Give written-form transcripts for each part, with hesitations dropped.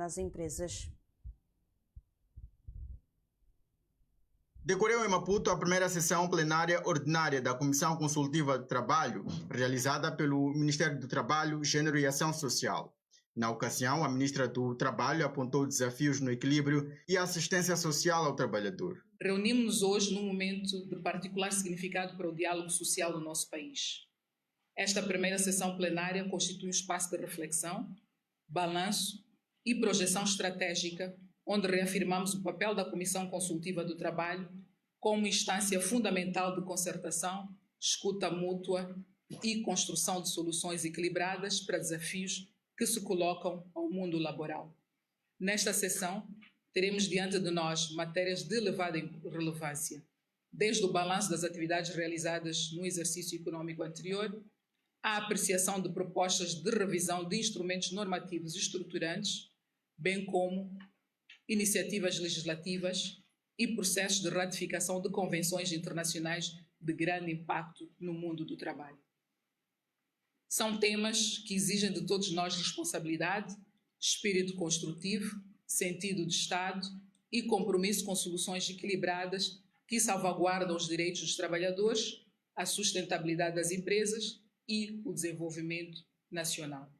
nas empresas. Decorreu em Maputo a primeira sessão plenária ordinária da Comissão Consultiva de Trabalho, realizada pelo Ministério do Trabalho, Gênero e Ação Social. Na ocasião, a ministra do Trabalho apontou desafios no equilíbrio e assistência social ao trabalhador. Reunimos-nos hoje num momento de particular significado para o diálogo social do nosso país. Esta primeira sessão plenária constitui um espaço de reflexão, balanço e projeção estratégica, onde reafirmamos o papel da Comissão Consultiva do Trabalho como instância fundamental de concertação, escuta mútua e construção de soluções equilibradas para desafios que se colocam ao mundo laboral. Nesta sessão, teremos diante de nós matérias de elevada relevância, desde o balanço das atividades realizadas no exercício econômico anterior, à apreciação de propostas de revisão de instrumentos normativos estruturantes, bem como iniciativas legislativas e processos de ratificação de convenções internacionais de grande impacto no mundo do trabalho. São temas que exigem de todos nós responsabilidade, espírito construtivo, sentido de Estado e compromisso com soluções equilibradas que salvaguardam os direitos dos trabalhadores, a sustentabilidade das empresas e o desenvolvimento nacional.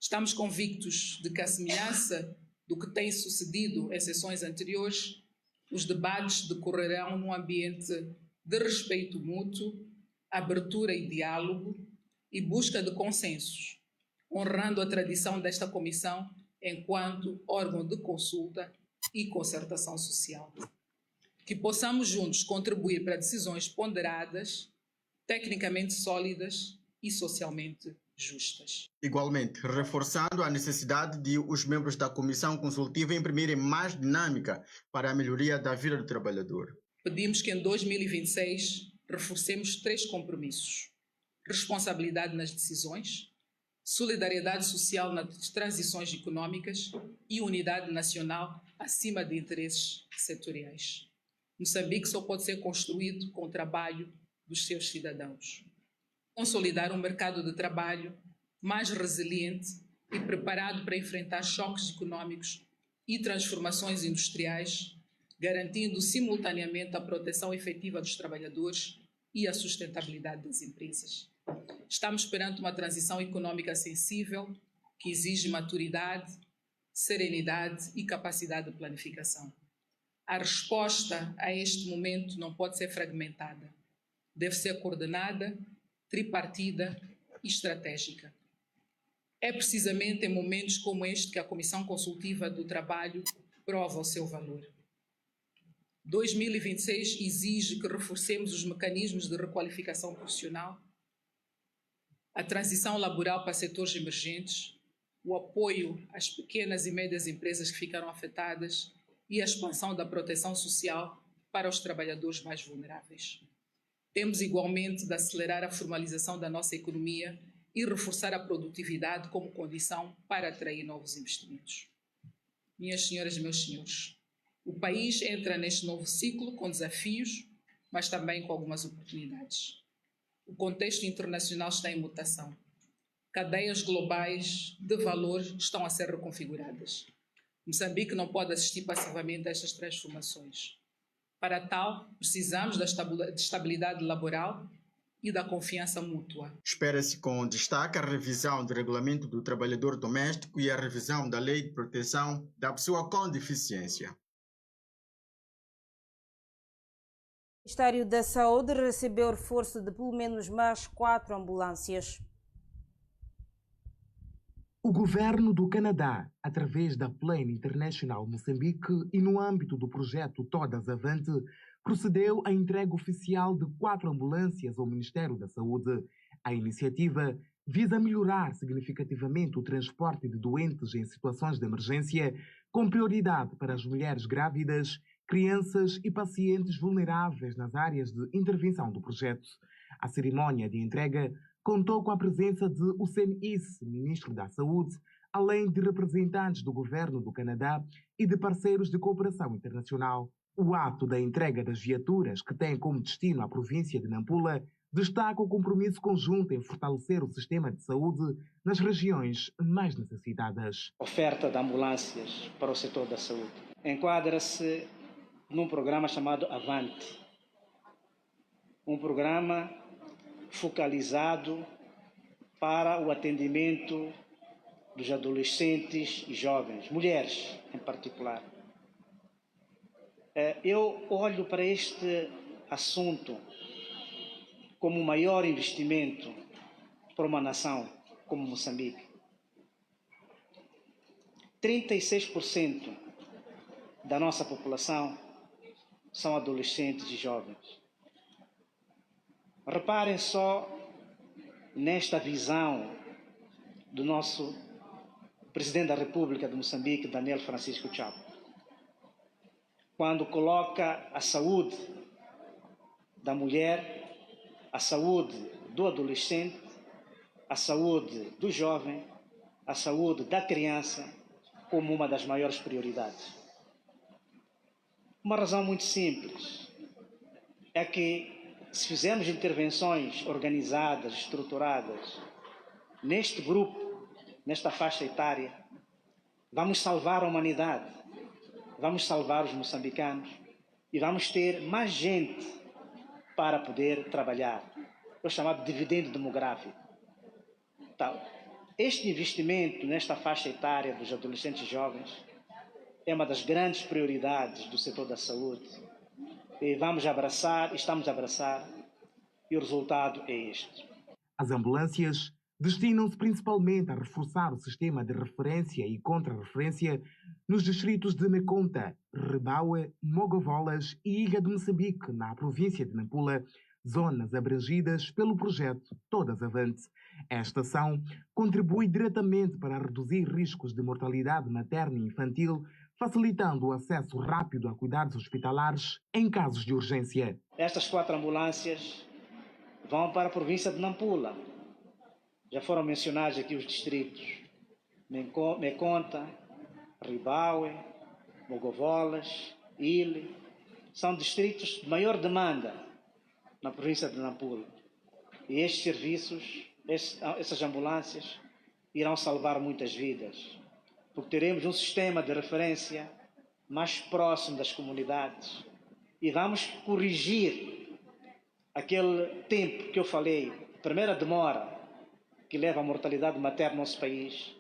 Estamos convictos de que, à semelhança do que tem sucedido em sessões anteriores, os debates decorrerão num ambiente de respeito mútuo, abertura e diálogo e busca de consensos, honrando a tradição desta comissão enquanto órgão de consulta e concertação social. Que possamos juntos contribuir para decisões ponderadas, tecnicamente sólidas e socialmente justas. Igualmente, reforçando a necessidade de os membros da Comissão Consultiva imprimirem mais dinâmica para a melhoria da vida do trabalhador. Pedimos que em 2026 reforcemos 3 compromissos: responsabilidade nas decisões, solidariedade social nas transições econômicas e unidade nacional acima de interesses setoriais. Moçambique só pode ser construído com o trabalho dos seus cidadãos. Consolidar um mercado de trabalho mais resiliente e preparado para enfrentar choques econômicos e transformações industriais, garantindo simultaneamente a proteção efetiva dos trabalhadores e a sustentabilidade das empresas. Estamos perante uma transição econômica sensível que exige maturidade, serenidade e capacidade de planificação. A resposta a este momento não pode ser fragmentada. Deve ser coordenada, tripartida e estratégica. É precisamente em momentos como este que a Comissão Consultiva do Trabalho prova o seu valor. 2026 exige que reforcemos os mecanismos de requalificação profissional, a transição laboral para setores emergentes, o apoio às pequenas e médias empresas que ficaram afetadas e a expansão da proteção social para os trabalhadores mais vulneráveis. Temos igualmente de acelerar a formalização da nossa economia e reforçar a produtividade como condição para atrair novos investimentos. Minhas senhoras e meus senhores, o país entra neste novo ciclo com desafios, mas também com algumas oportunidades. O contexto internacional está em mutação. Cadeias globais de valor estão a ser reconfiguradas. Moçambique não pode assistir passivamente a estas transformações. Para tal, precisamos da estabilidade laboral e da confiança mútua. Espera-se com destaque a revisão do Regulamento do Trabalhador Doméstico e a revisão da Lei de Proteção da Pessoa com Deficiência. O Ministério da Saúde recebeu reforço de pelo menos mais 4 ambulâncias. O governo do Canadá, através da Plane International Moçambique e no âmbito do projeto Todas Avante, procedeu à entrega oficial de 4 ambulâncias ao Ministério da Saúde. A iniciativa visa melhorar significativamente o transporte de doentes em situações de emergência, com prioridade para as mulheres grávidas, crianças e pacientes vulneráveis nas áreas de intervenção do projeto. A cerimónia de entrega contou com a presença de Hussein Isse, ministro da Saúde, além de representantes do governo do Canadá e de parceiros de cooperação internacional. O ato da entrega das viaturas, que tem como destino a província de Nampula, destaca o compromisso conjunto em fortalecer o sistema de saúde nas regiões mais necessitadas. A oferta de ambulâncias para o setor da saúde enquadra-se num programa chamado Avante, um programa focalizado para o atendimento dos adolescentes e jovens, mulheres em particular. Eu olho para este assunto como o maior investimento para uma nação como Moçambique. 36% da nossa população são adolescentes e jovens. Reparem só nesta visão do nosso Presidente da República de Moçambique, Daniel Francisco Chapo, quando coloca a saúde da mulher, a saúde do adolescente, a saúde do jovem, a saúde da criança como uma das maiores prioridades. Uma razão muito simples é que, se fizermos intervenções organizadas, estruturadas, neste grupo, nesta faixa etária, vamos salvar a humanidade, vamos salvar os moçambicanos e vamos ter mais gente para poder trabalhar. É o chamado dividendo demográfico. Então, este investimento nesta faixa etária dos adolescentes e jovens é uma das grandes prioridades do setor da saúde. E vamos abraçar, estamos a abraçar, e o resultado é este. As ambulâncias destinam-se principalmente a reforçar o sistema de referência e contra-referência nos distritos de Mekonta, Ribaue, Mogovolas e Ilha de Moçambique, na província de Nampula, zonas abrangidas pelo projeto Todas Avante. Esta ação contribui diretamente para reduzir riscos de mortalidade materna e infantil, facilitando o acesso rápido a cuidados hospitalares em casos de urgência. Estas 4 ambulâncias vão para a província de Nampula. Já foram mencionados aqui os distritos Mekonta, Ribaue, Mogovolas, Ilhe. São distritos de maior demanda na província de Nampula. E estes serviços, essas ambulâncias, irão salvar muitas vidas, porque teremos um sistema de referência mais próximo das comunidades e vamos corrigir aquele tempo que eu falei, a primeira demora que leva à mortalidade materna no nosso país,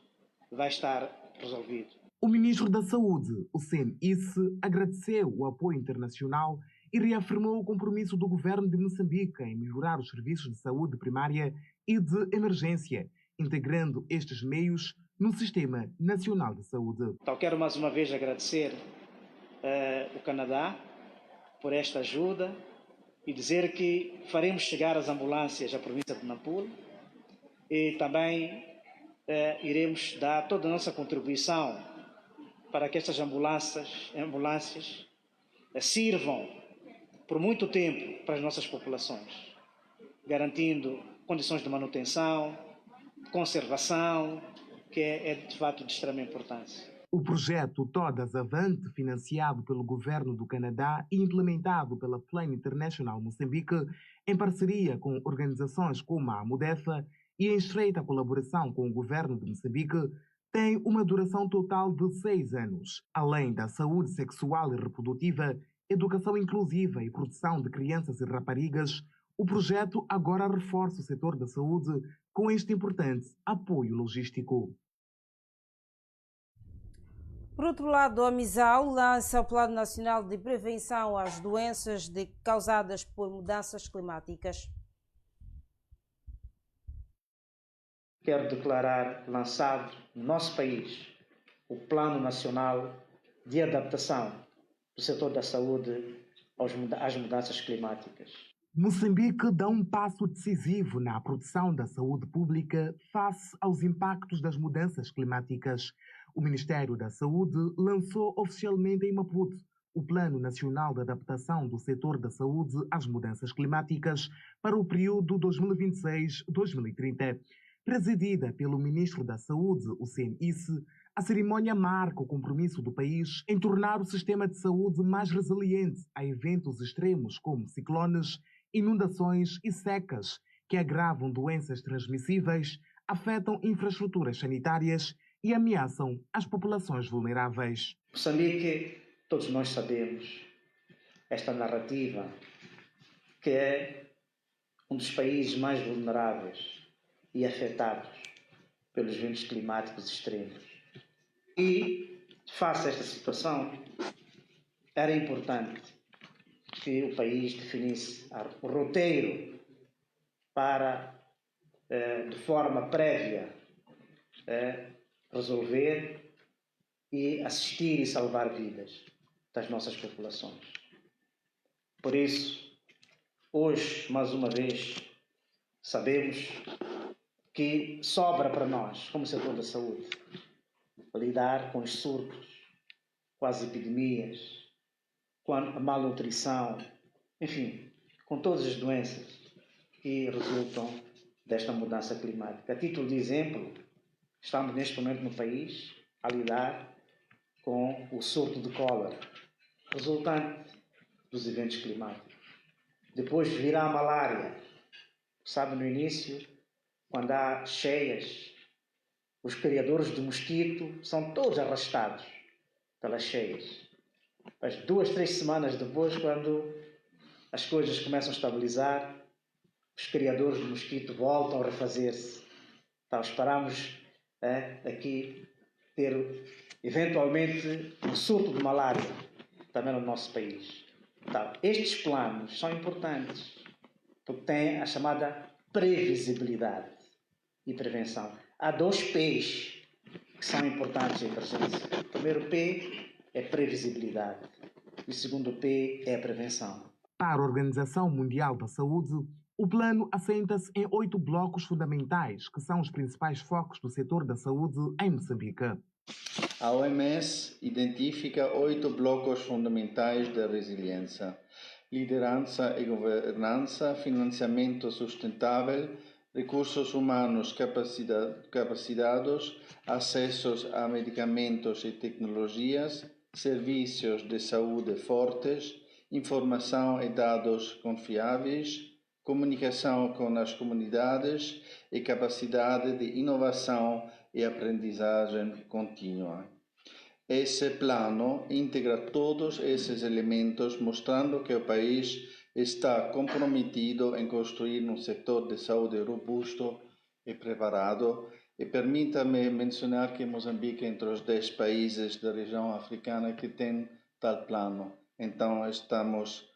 vai estar resolvido. O ministro da Saúde, Hussein Isse, agradeceu o apoio internacional e reafirmou o compromisso do governo de Moçambique em melhorar os serviços de saúde primária e de emergência, integrando estes meios no Sistema Nacional de Saúde. Então, quero mais uma vez agradecer o Canadá por esta ajuda e dizer que faremos chegar as ambulâncias à província de Nampula e também iremos dar toda a nossa contribuição para que estas ambulâncias sirvam por muito tempo para as nossas populações, garantindo condições de manutenção, conservação, que é de fato de extrema importância. O projeto Todas Avante, financiado pelo governo do Canadá e implementado pela Plan International Moçambique, em parceria com organizações como a Mudefa e em estreita colaboração com o governo de Moçambique, tem uma duração total de 6 anos. Além da saúde sexual e reprodutiva, educação inclusiva e proteção de crianças e raparigas, o projeto agora reforça o setor da saúde com este importante apoio logístico. Por outro lado, a MISAL lança o Plano Nacional de Prevenção às Doenças causadas por Mudanças Climáticas. Quero declarar lançado no nosso país o Plano Nacional de Adaptação do setor da saúde às mudanças climáticas. Moçambique dá um passo decisivo na proteção da saúde pública face aos impactos das mudanças climáticas. O Ministério da Saúde lançou oficialmente em Maputo o Plano Nacional de Adaptação do Setor da Saúde às Mudanças Climáticas para o período 2026-2030. Presidida pelo Ministro da Saúde, Hussein Isse, A cerimônia marca o compromisso do país em tornar o sistema de saúde mais resiliente a eventos extremos como ciclones, inundações e secas, que agravam doenças transmissíveis, afetam infraestruturas sanitárias e ameaçam as populações vulneráveis. Moçambique, todos nós sabemos, esta narrativa, que é um dos países mais vulneráveis e afetados pelos eventos climáticos extremos. E, face a esta situação, era importante que o país definisse o roteiro para, de forma prévia, resolver e assistir e salvar vidas das nossas populações. Por isso, hoje, mais uma vez, sabemos que sobra para nós, como setor da saúde, lidar com os surtos, com as epidemias, com a malnutrição, enfim, com todas as doenças que resultam desta mudança climática. A título de exemplo, estamos neste momento no país a lidar com o surto de cólera, resultante dos eventos climáticos. Depois virá a malária. Sabe, no início, quando há cheias, os criadores de mosquito são todos arrastados pelas cheias. Mas 2, 3 semanas depois, quando as coisas começam a estabilizar, os criadores de mosquito voltam a refazer-se. Então, esperamos aqui ter, eventualmente, um surto de malária também no nosso país. Então, estes planos são importantes, porque têm a chamada previsibilidade e prevenção. Há 2 P's que são importantes em emergência. O primeiro P é previsibilidade e o segundo P é a prevenção. Para a Organização Mundial da Saúde, o plano assenta-se em 8 blocos fundamentais, que são os principais focos do setor da saúde em Moçambique. A OMS identifica 8 blocos fundamentais da resiliência: liderança e governança, financiamento sustentável, recursos humanos capacitados, acessos a medicamentos e tecnologias, serviços de saúde fortes, informação e dados confiáveis, comunicação com as comunidades e capacidade de inovação e aprendizagem contínua. Esse plano integra todos esses elementos, mostrando que o país está comprometido em construir um setor de saúde robusto e preparado. E permita-me mencionar que Moçambique é entre os 10 países da região africana que tem tal plano. Então, estamos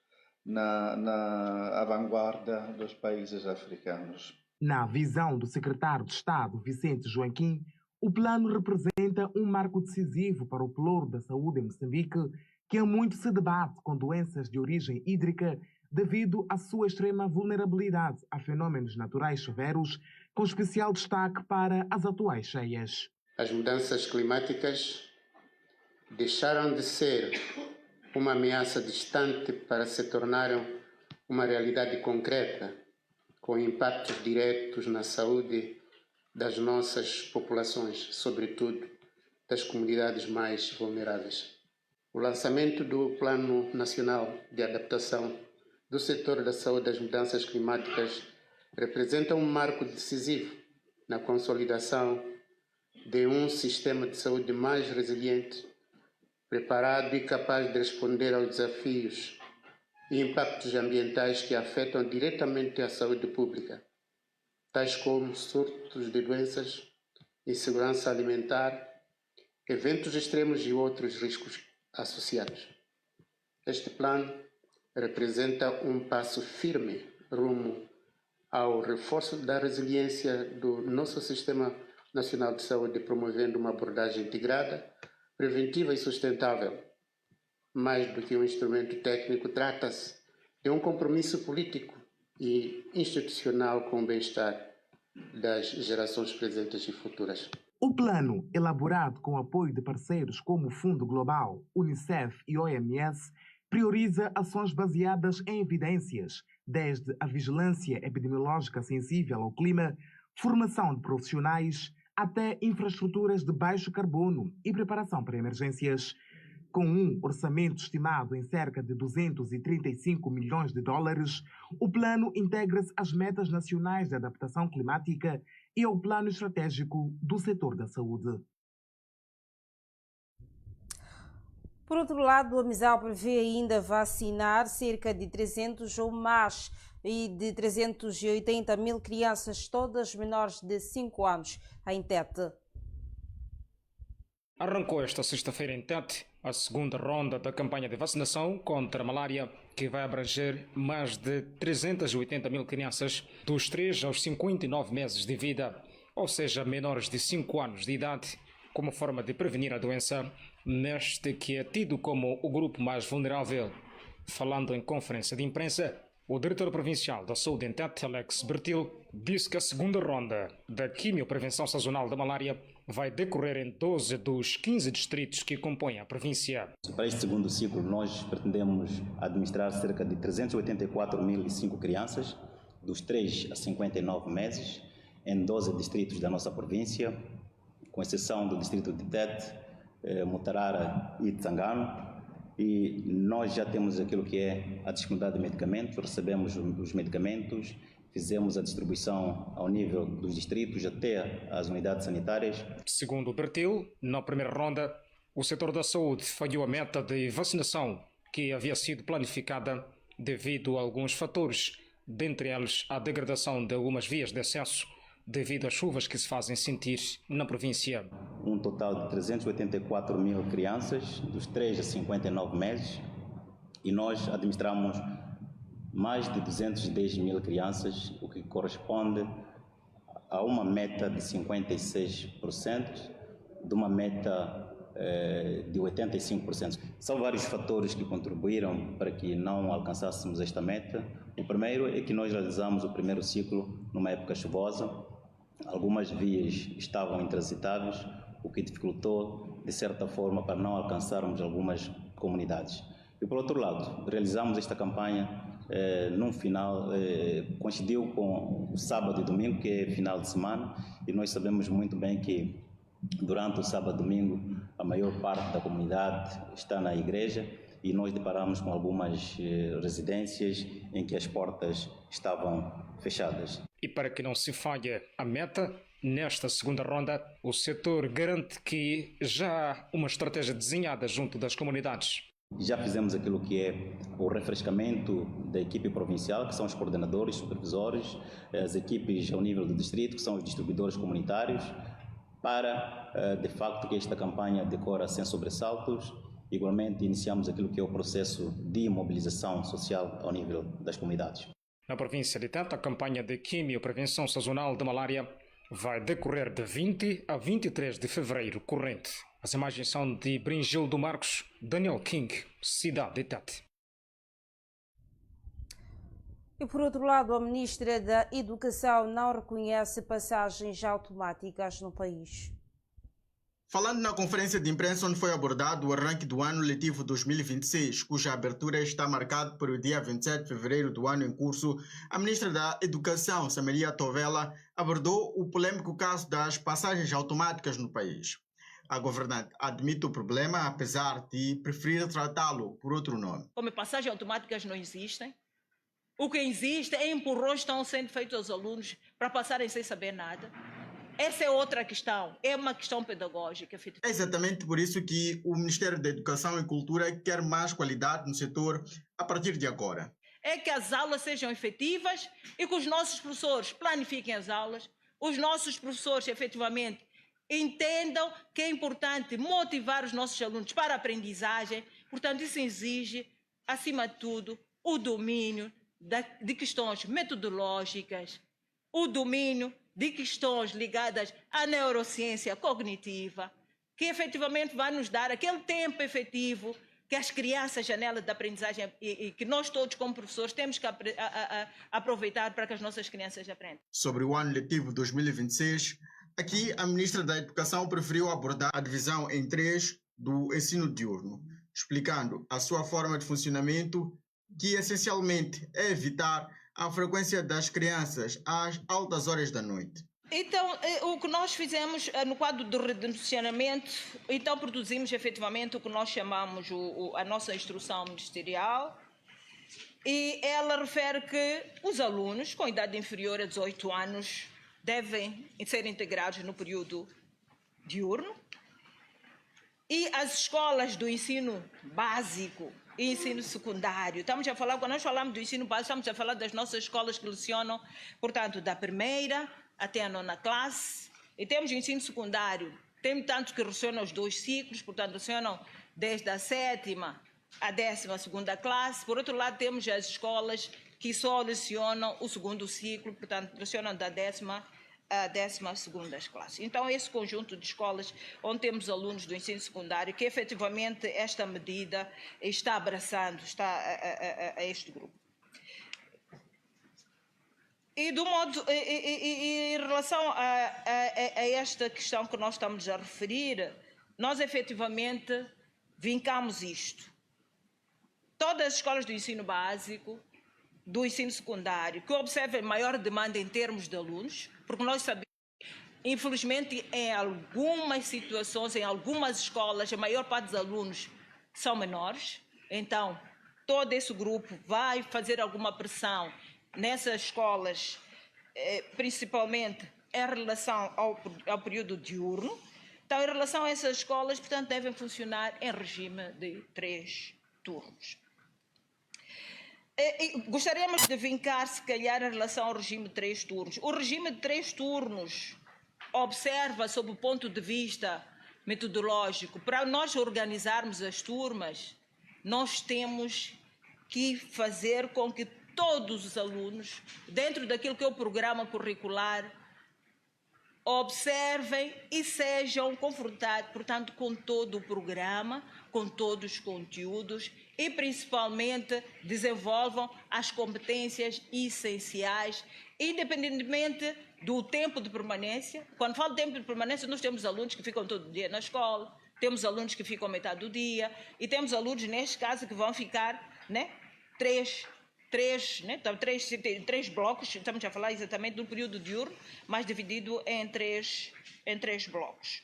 na vanguarda dos países africanos. Na visão do secretário de Estado, Vicente Joaquim, o plano representa um marco decisivo para o plano da saúde em Moçambique, que há muito se debate com doenças de origem hídrica devido à sua extrema vulnerabilidade a fenômenos naturais severos, com especial destaque para as atuais cheias. As mudanças climáticas deixaram de ser uma ameaça distante para se tornarem uma realidade concreta, com impactos diretos na saúde das nossas populações, sobretudo das comunidades mais vulneráveis. O lançamento do Plano Nacional de Adaptação do Setor da Saúde às Mudanças Climáticas representa um marco decisivo na consolidação de um sistema de saúde mais resiliente, preparado e capaz de responder aos desafios e impactos ambientais que afetam diretamente a saúde pública, tais como surtos de doenças, insegurança alimentar, eventos extremos e outros riscos associados. Este plano representa um passo firme rumo ao reforço da resiliência do nosso Sistema Nacional de Saúde, promovendo uma abordagem integrada, preventiva e sustentável. Mais do que um instrumento técnico, trata-se de um compromisso político e institucional com o bem-estar das gerações presentes e futuras. O plano, elaborado com o apoio de parceiros como o Fundo Global, Unicef e OMS, prioriza ações baseadas em evidências, desde a vigilância epidemiológica sensível ao clima, formação de profissionais, até infraestruturas de baixo carbono e preparação para emergências. Com um orçamento estimado em cerca de 235 milhões de dólares, o plano integra-se às metas nacionais de adaptação climática e ao plano estratégico do setor da saúde. Por outro lado, a Amisal prevê ainda vacinar cerca de 300 ou mais e de 380 mil crianças, todas menores de 5 anos, em Tete. Arrancou esta sexta-feira em Tete a segunda ronda da campanha de vacinação contra a malária, que vai abranger mais de 380 mil crianças dos 3 aos 59 meses de vida, ou seja, menores de 5 anos de idade, como forma de prevenir a doença, neste que é tido como o grupo mais vulnerável. Falando em conferência de imprensa, o diretor provincial da Saúde em Tete, Alex Bertil, disse que a segunda ronda da quimioprevenção sazonal da malária vai decorrer em 12 dos 15 distritos que compõem a província. Para este segundo ciclo, nós pretendemos administrar cerca de 384.005 crianças, dos 3 a 59 meses, em 12 distritos da nossa província, com exceção do distrito de Tete, Mutarara e Tsangano. E nós já temos aquilo que é a disponibilidade de medicamentos, recebemos os medicamentos, fizemos a distribuição ao nível dos distritos até às unidades sanitárias. Segundo o Bertil, na primeira ronda, o setor da saúde falhou a meta de vacinação que havia sido planificada devido a alguns fatores, dentre eles a degradação de algumas vias de acesso devido às chuvas que se fazem sentir na província. Um total de 384 mil crianças, dos 3 a 59 meses, e nós administramos mais de 210 mil crianças, o que corresponde a uma meta de 56%, de uma meta de 85%. São vários fatores que contribuíram para que não alcançássemos esta meta. O primeiro é que nós realizamos o primeiro ciclo numa época chuvosa. Algumas vias estavam intransitáveis, o que dificultou, de certa forma, para não alcançarmos algumas comunidades. E, por outro lado, realizamos esta campanha num final, coincidiu com o sábado e domingo, que é final de semana, e nós sabemos muito bem que durante o sábado e domingo a maior parte da comunidade está na igreja, e nós deparamos com algumas residências em que as portas estavam fechadas. E para que não se falhe a meta, nesta segunda ronda, o setor garante que já há uma estratégia desenhada junto das comunidades. Já fizemos aquilo que é o refrescamento da equipe provincial, que são os coordenadores, supervisores, as equipes ao nível do distrito, que são os distribuidores comunitários, para, de facto, que esta campanha decorra sem sobressaltos. Igualmente, iniciamos aquilo que é o processo de mobilização social ao nível das comunidades. Na província de Tete, a campanha de quimioprevenção sazonal de malária vai decorrer de 20 a 23 de fevereiro corrente. As imagens são de Bringildo Marcos, Daniel King, cidade de Tete. E por outro lado, a Ministra da Educação não reconhece passagens automáticas no país. Falando na conferência de imprensa onde foi abordado o arranque do ano letivo 2026, cuja abertura está marcada para o dia 27 de fevereiro do ano em curso, a Ministra da Educação, Samaria Tovela, abordou o polêmico caso das passagens automáticas no país. A governante admite o problema, apesar de preferir tratá-lo por outro nome. Como passagens automáticas não existem, o que existe é empurrões que estão sendo feitos aos alunos para passarem sem saber nada. Essa é outra questão, é uma questão pedagógica. É exatamente por isso que o Ministério da Educação e Cultura quer mais qualidade no setor a partir de agora. É que as aulas sejam efetivas e que os nossos professores planifiquem as aulas, os nossos professores efetivamente entendam que é importante motivar os nossos alunos para a aprendizagem. Portanto, isso exige, acima de tudo, o domínio de questões metodológicas, o domínio de questões ligadas à neurociência cognitiva, que efetivamente vai nos dar aquele tempo efetivo que as crianças, janela de aprendizagem, e que nós todos como professores temos que aproveitar para que as nossas crianças aprendam. Sobre o ano letivo 2026, aqui a Ministra da Educação preferiu abordar a divisão em 3 do ensino diurno, explicando a sua forma de funcionamento, que essencialmente é evitar a frequência das crianças às altas horas da noite. Então, o que nós fizemos no quadro do redimensionamento, então produzimos efetivamente o que nós chamamos a nossa instrução ministerial, e ela refere que os alunos com idade inferior a 18 anos devem ser integrados no período diurno, e as escolas do ensino básico e ensino secundário, estamos a falar, quando nós falamos do ensino básico, estamos a falar das nossas escolas que lecionam, portanto, da primeira até a 9ª classe, e temos o ensino secundário, tem tantos que lecionam os 2 ciclos, portanto, lecionam desde a 7ª à 12ª classe. Por outro lado, temos as escolas que só lecionam o 2º ciclo, portanto, lecionam da 10ª a 12ª classe. Então, esse conjunto de escolas onde temos alunos do ensino secundário, que efetivamente esta medida está abraçando, a este grupo. E em relação a esta questão que nós estamos a referir, nós efetivamente vincamos isto. Todas as escolas do ensino básico, do ensino secundário, que observem maior demanda em termos de alunos, porque nós sabemos, infelizmente, em algumas situações, em algumas escolas, a maior parte dos alunos são menores, então todo esse grupo vai fazer alguma pressão nessas escolas, principalmente em relação ao período diurno. Então, em relação a essas escolas, portanto, devem funcionar em regime de 3 turnos. Gostaríamos de vincar, se calhar, em relação ao regime de 3 turnos. O regime de 3 turnos observa, sob o ponto de vista metodológico, para nós organizarmos as turmas, nós temos que fazer com que todos os alunos, dentro daquilo que é o programa curricular, observem e sejam confrontados, portanto, com todo o programa, com todos os conteúdos e, principalmente, desenvolvam as competências essenciais, independentemente do tempo de permanência. Quando falo de tempo de permanência, nós temos alunos que ficam todo o dia na escola, temos alunos que ficam metade do dia e temos alunos, neste caso, que vão ficar, né, três blocos. Estamos a falar exatamente do período diurno, mas dividido em três blocos.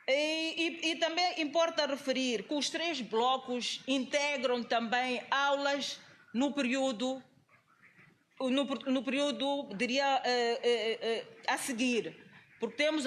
E também importa referir que os 3 blocos integram também aulas no período, diria, a seguir, porque temos